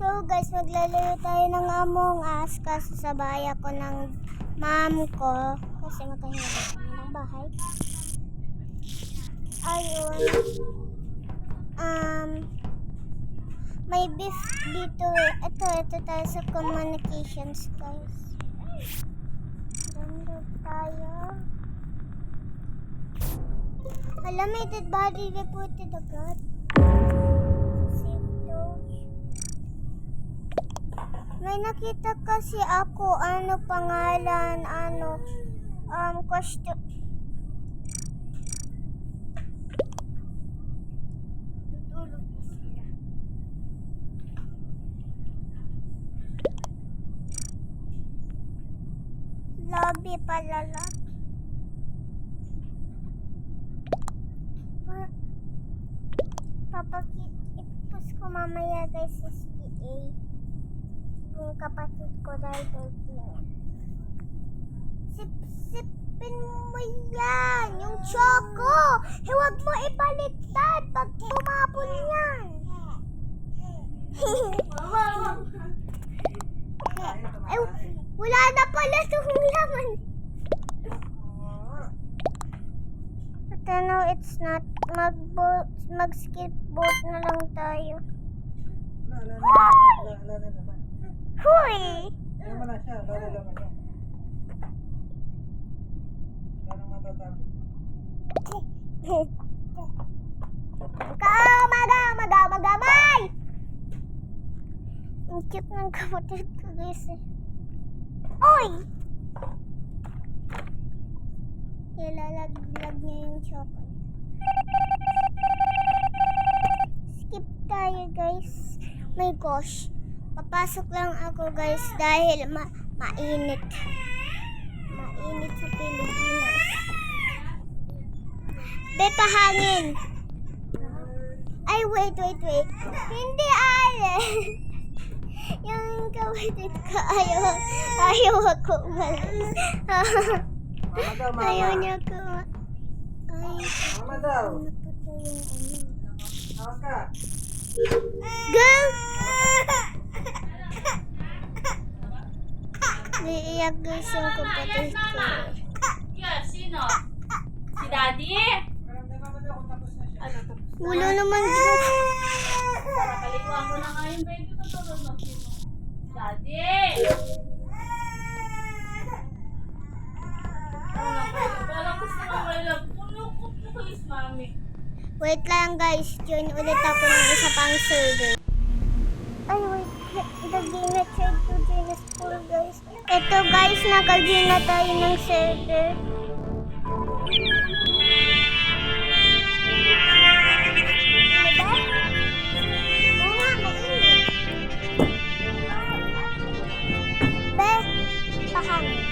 So guys, maglalaro tayo ng Among Us kaso sa bahay ako ng mom ko kasi makahinga kami ng bahay. Ayun. May beef dito eh. Ito tayo sa communications guys. Download tayo. Alam, may dead body reported agad. Save those. May nakita kasi ako, pangalan, question. Tutulog na sila. Lobby pala lang. Ipos ko mamaya guys sa CA. Yung kapatid ko dahil niya. Sipin mo yan! Yung choco! Huwag mo ibaliktad pag tumapon yan! Wala na pala itong laman. But I know it's not. Mag-skip boat na lang tayo. Hoy! Naman na siya, lalalaman niya. Parang matatapos. Magamay! Ang cute ng kapatid ko guys eh. Oy! Ilalaglag niya yung chocolate. Skip tayo guys. My gosh. Papasok lang ako guys dahil mainit. Mainit sa Pilipinas. Beta hangin. Ay, wait. Hindi yung kapatid ko ayaw ako umalis. Ayaw niya ko. Mama daw. Napatay yung Tawag ka. Go! Naiiyak guys yung kapatid ko. Yeah, sino? Si Daddy? Mama daw kung tapos na siya. Wala naman din. Nakalimuan ko na nga yung baby ko. Tulog na sino? Daddy! Parang gusto ko may love. Pulukot mo kalis, mami. Wait lang guys, join ulit ako ng isa pang server. Ay wait, the game na tried to join the school guys. Ito guys, naka-join na tayo ng server. Diba? Oo nga, mainit. Be, pahangin.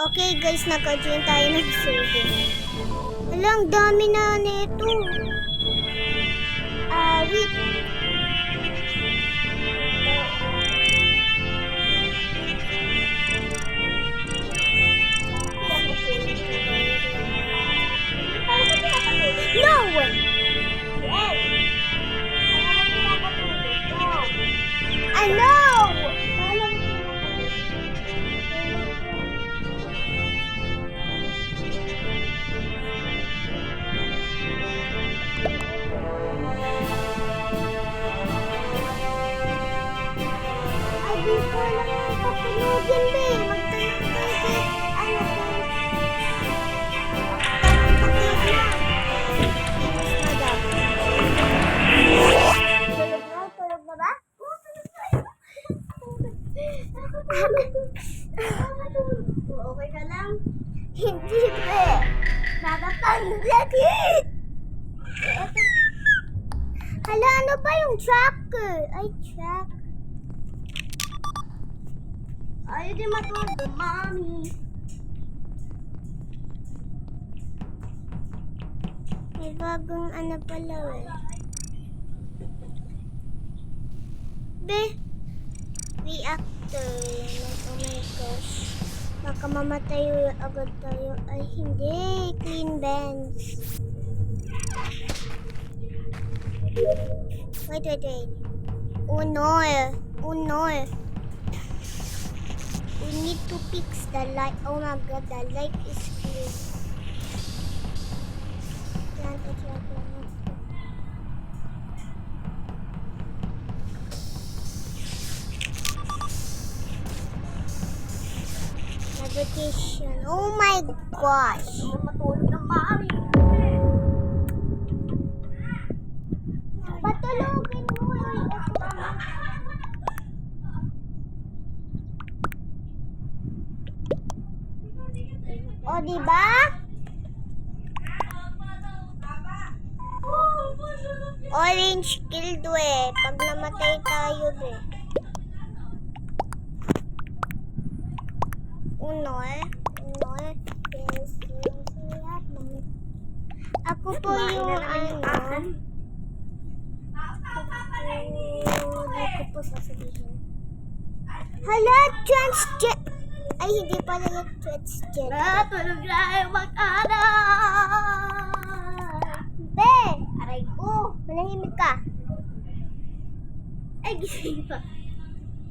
Okay guys, naka-join tayo ng server. Hala, ang dami na nito. Wait. No! I know! Hindi ko lang papunugin, be. Magtanong tayo kay, Tulog na ba? Okay ka lang? Hindi, be. Nakakangлагit. Hala, ano ba yung tracker? Ay, track. Ayaw din matulog, Mami. May bagong ano pala eh. Be, reactor. Oh my gosh. Baka mamatay agad tayo. Ay, hindi. Clean bench. Wait. Oh no. We need to fix the light. Oh my god, the light is clear. Navigation. Oh my gosh. Matulog na, Mami. Patulogin mo. O, diba? Orange killed eh. Pag namatay tayo eh. Uno. Yes. Ako po yung ano. Hindi ko po sasabihin. Hala, transgen. Ay, hindi pala yung transgender. Tulog na yung mag-anak. Be! Aray ko. Manahimik ka. Ay, gising pa.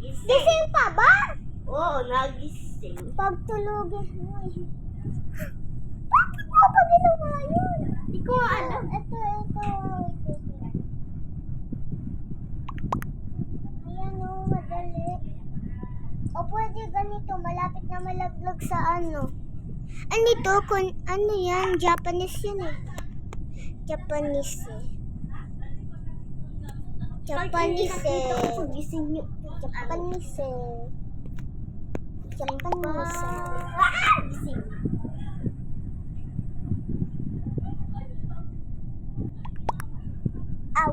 Gising pa ba? Oo, nagising. Pagtulogin mo eh. Bakit mo pa ginawa yun? Hindi ko alam. Ito. Ayan o, madali. O pwede ganito, malapit na malaglag sa ano. Ano ito? Ano yan? Japanese yan eh. Japanese eh. Ow.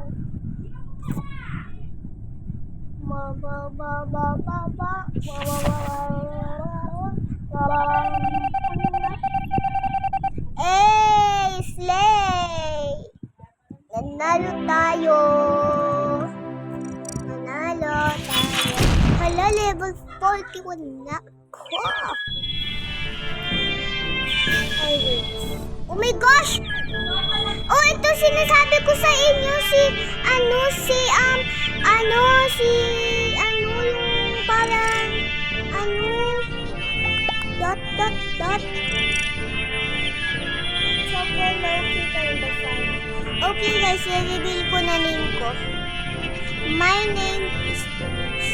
Slay! Nanalo tayo. Hala, level 41 na ako. Oh my gosh! Oh, ito sinasabi ko sa inyo yung parang dot. Super low-key kind of fun. Okay guys, i-reveal ko na name ko. My name is Bruce.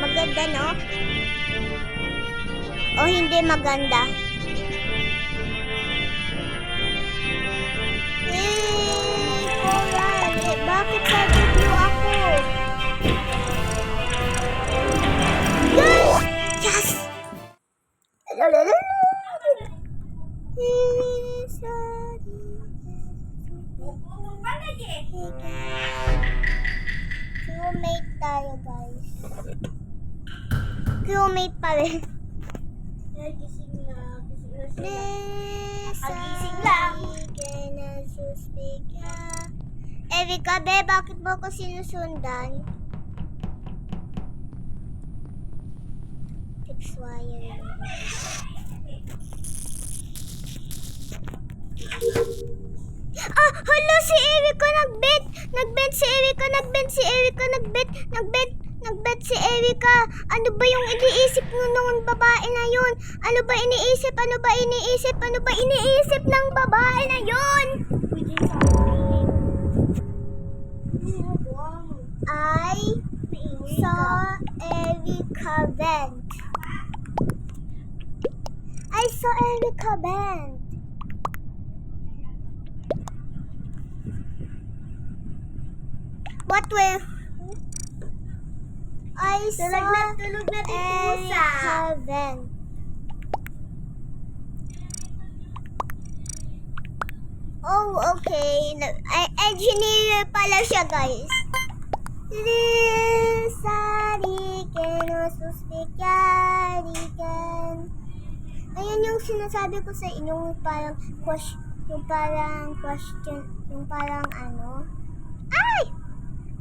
Maganda, no? O hindi maganda? Coral, bakit sabi blue ako? Yes! Crewmate tayo, guys. Crewmate pa rin. Gising na sila. Erika, be, bakit mo ko sinusundan? Fix wire. Hala, si Erika nagbet si Erika. Ano ba yung iniisip mo nung babae na yun? Ano ba iniisip ng babae na yun? I saw Erika vent. What will I saw Erika vent. Oh, okay. Engineer pala siya, guys. Lisariken o suspiciariken. Ayun yung sinasabi ko sa inyong parang question, yung parang ano. Ay!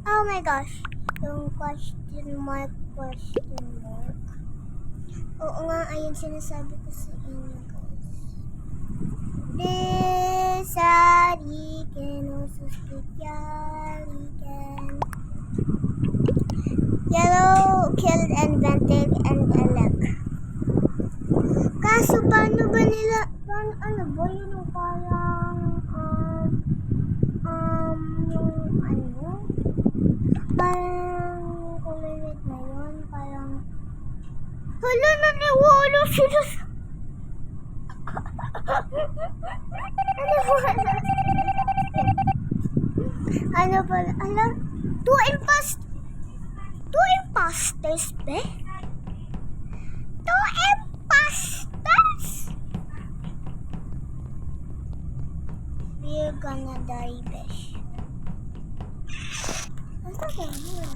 Oh my gosh. Yung question mark. Oo nga, ayun sinasabi ko sa inyo, guys. Desariken o suspiciariken. Yellow, killed, and vented, and elect. Kaso paano ba nila, ano ba yun yung parang, yung ano, parang kulilit na yun, parang, hala, naniwala sila sa, ano pala, hala, two imposters, be? Two imposters? We're gonna die, besh. Ano ba yun?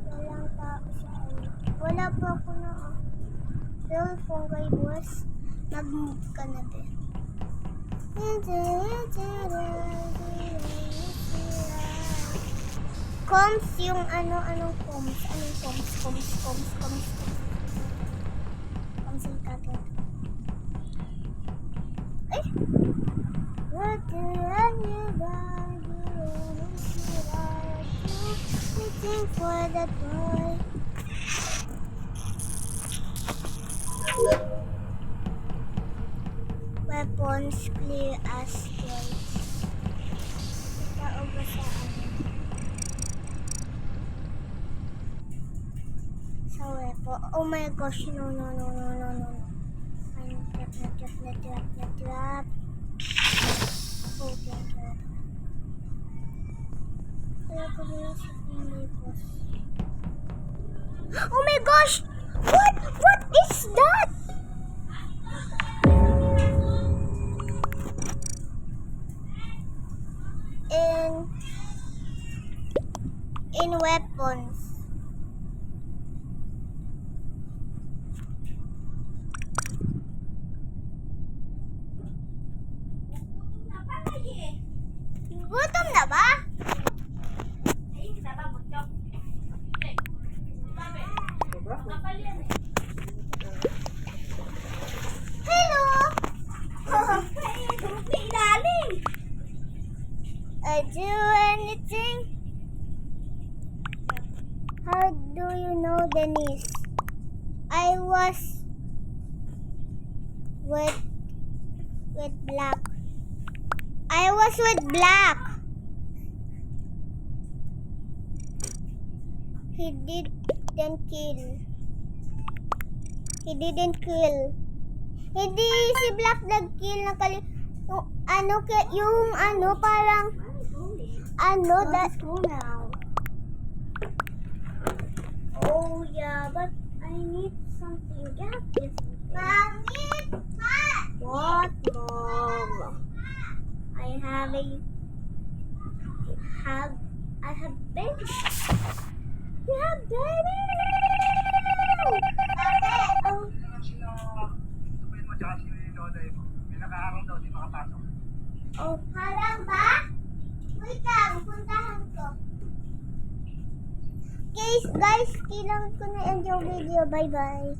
Walang tao sa ano. Wala pa ako na. Pero fungi boss, nag-move ka na din. Combs yung anong combs? Anong combs? Combs yung kagad. Ay! What do waiting for that boy? Weapons clear asteroids. Tao ba sa ano? Sa weapon. Oh my gosh, no. Ay, trap. Okay, trap. Kaya ko na sa boss. Oh my gosh! What is that? In weapons. Gutom na ba? Hello! I do anything. How do you know, Denise? I was with Black. I was with Black. He didn't kill. Hindi si Black nag-kill na yung parang that now. Oh yeah, but I need something. Get this. Mommy, what, Mom? I have baby. You have baby. Oh. Oh, harang ba? Wait lang, puntahan ko. Guys, kailangan ko na end yung video. Bye-bye.